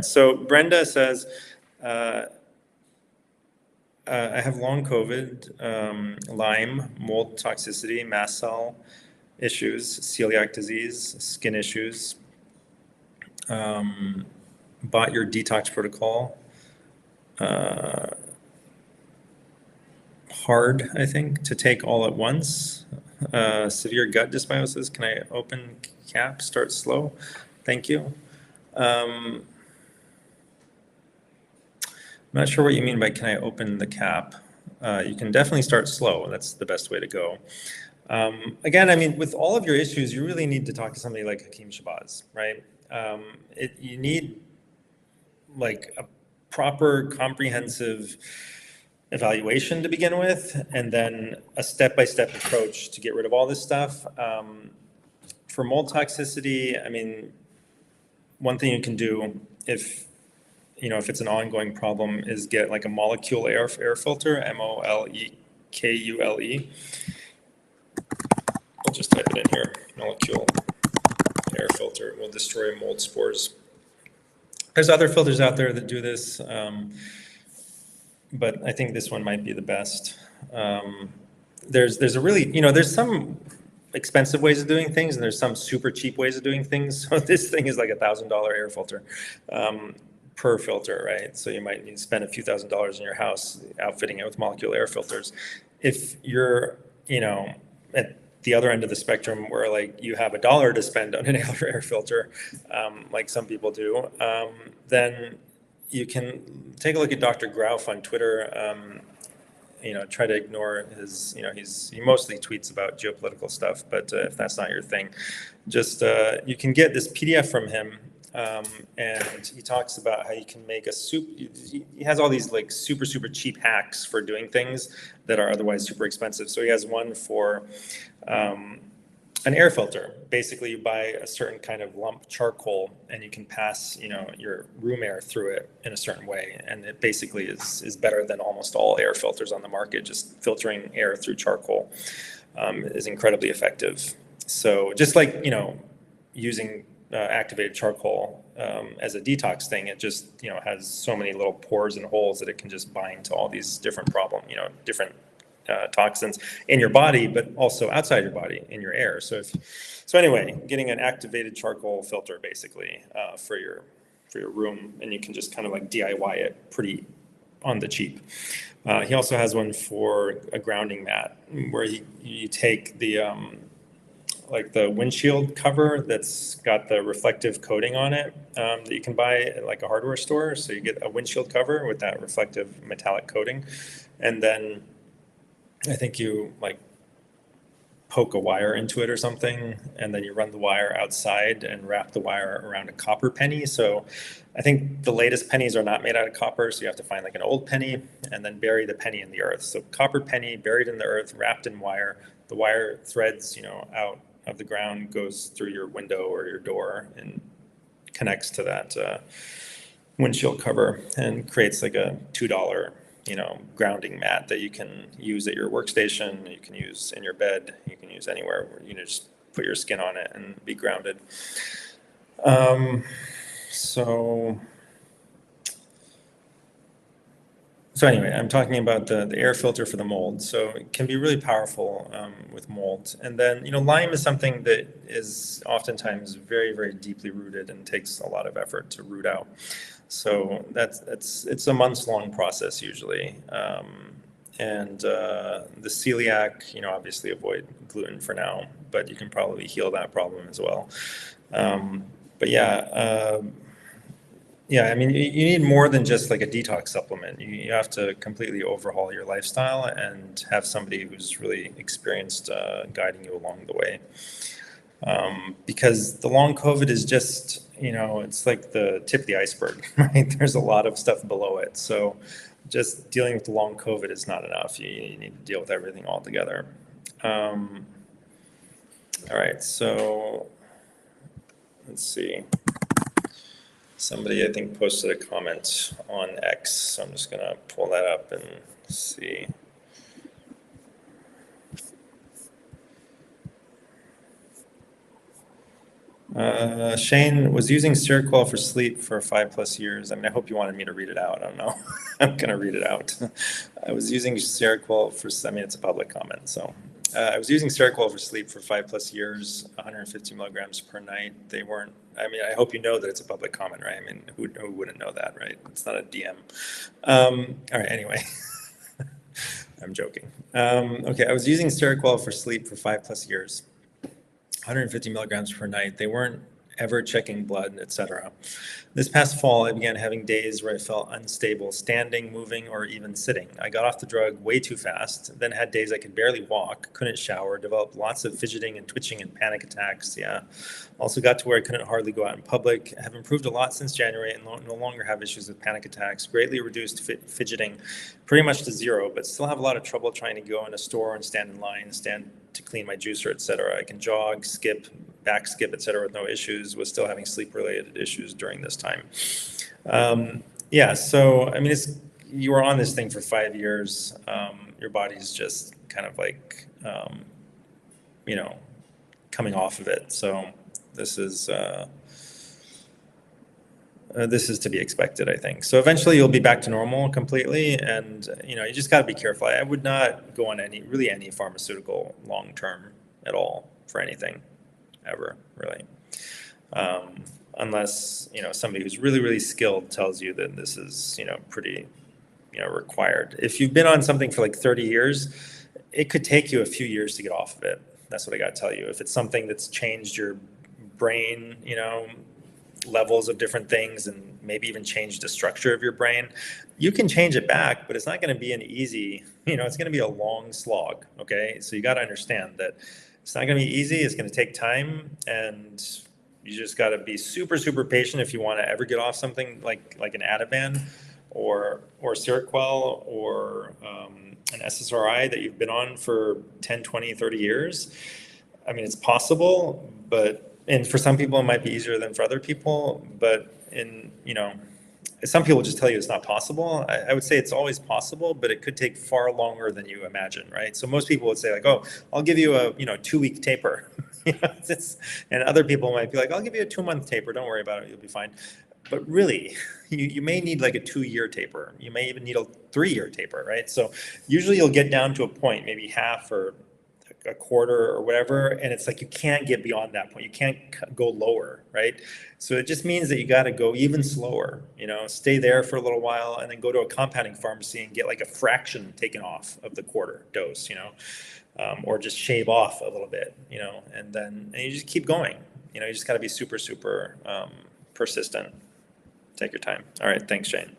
So Brenda says, I have long COVID, Lyme, mold toxicity, mast cell issues, celiac disease, skin issues. Bought your detox protocol. Hard, I think, to take all at once. Severe gut dysbiosis. Can I open cap? Start slow. Thank you. I'm not sure what you mean by can I open the cap. You can definitely start slow. That's the best way to go. Again, I mean, with all of your issues, you really need to talk to somebody like Hakeem Shabazz, right? You need like a proper, comprehensive evaluation to begin with, and then a step-by-step approach to get rid of all this stuff. For mold toxicity, I mean, one thing you can do if it's an ongoing problem is get like a molecule air filter, MOLEKULE. I'll just type it in here, molecule air filter will destroy mold spores. There's other filters out there that do this, but I think this one might be the best. There's a really, there's some expensive ways of doing things, and there's some super cheap ways of doing things. So this thing is like $1,000 air filter per filter, right? So you might need to spend a few $1,000s in your house outfitting it with molecular air filters. If you're, at the other end of the spectrum where like you have $1 to spend on an air filter, like some people do, then you can take a look at Dr. Grauf on Twitter. Try to ignore his, he mostly tweets about geopolitical stuff, but if that's not your thing, just you can get this PDF from him, and he talks about how you can make a soup. He has all these like super cheap hacks for doing things that are otherwise super expensive. So he has one for an air filter. Basically, you buy a certain kind of lump charcoal, and you can pass, your room air through it in a certain way, and it basically is better than almost all air filters on the market. Just filtering air through charcoal is incredibly effective. So just like using activated charcoal as a detox thing, it just has so many little pores and holes that it can just bind to all these different different toxins in your body, but also outside your body in your air. So anyway, getting an activated charcoal filter basically for your room, and you can just kind of like DIY it pretty on the cheap. He also has one for a grounding mat where you take the like the windshield cover that's got the reflective coating on it that you can buy at like a hardware store. So you get a windshield cover with that reflective metallic coating, and then I think you like poke a wire into it or something, and then you run the wire outside and wrap the wire around a copper penny. So I think the latest pennies are not made out of copper, so you have to find like an old penny and then bury the penny in the earth. So copper penny buried in the earth, wrapped in wire. The wire threads, out of the ground, goes through your window or your door and connects to that windshield cover and creates like a $2 grounding mat that you can use at your workstation, you can use in your bed, you can use anywhere where just put your skin on it and be grounded. So anyway, I'm talking about the air filter for the mold. So it can be really powerful with mold. And then, Lyme is something that is oftentimes very, very deeply rooted and takes a lot of effort to root out. So it's a months-long process usually. And the celiac, obviously avoid gluten for now, but you can probably heal that problem as well. But yeah, I mean, you need more than just like a detox supplement. You have to completely overhaul your lifestyle and have somebody who's really experienced guiding you along the way. Because the long COVID is just, it's like the tip of the iceberg, right? There's a lot of stuff below it. So just dealing with the long COVID is not enough. You need to deal with everything all together. All right, so let's see. Somebody, I think, posted a comment on X, so I'm just going to pull that up and see. Shane was using Seroquel for sleep for 5+ years. I mean, I hope you wanted me to read it out. I don't know. I'm gonna read it out. I was using Seroquel for, I mean, it's a public comment. So I was using Seroquel for sleep for 5+ years, 150 milligrams per night. They weren't, I mean, I hope you know that it's a public comment, right? I mean, who wouldn't know that, right? It's not a DM. All right, anyway. I'm joking. Okay, I was using Seroquel for sleep for 5+ years. 150 milligrams per night. They weren't ever checking blood, etc. This past fall, I began having days where I felt unstable, standing, moving, or even sitting. I got off the drug way too fast, then had days I could barely walk, couldn't shower, developed lots of fidgeting and twitching and panic attacks. Yeah. Also got to where I couldn't hardly go out in public. I have improved a lot since January and no longer have issues with panic attacks. Greatly reduced fidgeting, pretty much to zero, but still have a lot of trouble trying to go in a store and stand in line, stand to clean my juicer, etc. I can jog, skip, back skip, etc. with no issues. Was still having sleep-related issues during this time. Yeah, so I mean, you were on this thing for 5 years. Your body's just kind of like, you know, coming off of it. So this is to be expected, I think. So eventually you'll be back to normal completely, and you just got to be careful. I would not go on any pharmaceutical long term at all for anything, ever really, unless somebody who's really skilled tells you that this is pretty required. If you've been on something for like 30 years, it could take you a few years to get off of it. That's what I got to tell you. If it's something that's changed your brain, levels of different things and maybe even change the structure of your brain, you can change it back, but it's not going to be an easy, it's going to be a long slog. Okay. So you got to understand that it's not going to be easy. It's going to take time, and you just got to be super patient if you want to ever get off something like an Ativan or Seroquel or an SSRI that you've been on for 10, 20, 30 years. I mean, it's possible, and for some people it might be easier than for other people, but some people just tell you it's not possible. I would say it's always possible, but it could take far longer than you imagine, right? So most people would say like, oh, I'll give you a 2-week taper. And other people might be like, I'll give you a 2-month taper. Don't worry about it. You'll be fine. But really, you may need like a 2-year taper. You may even need a 3-year taper, right? So usually you'll get down to a point, maybe half or a quarter or whatever, and it's like you can't get beyond that point. You can't go lower, right? So it just means that you got to go even slower, stay there for a little while and then go to a compounding pharmacy and get like a fraction taken off of the quarter dose, or just shave off a little bit, and you just keep going. You just got to be super persistent. Take your time. All right, thanks, Shane.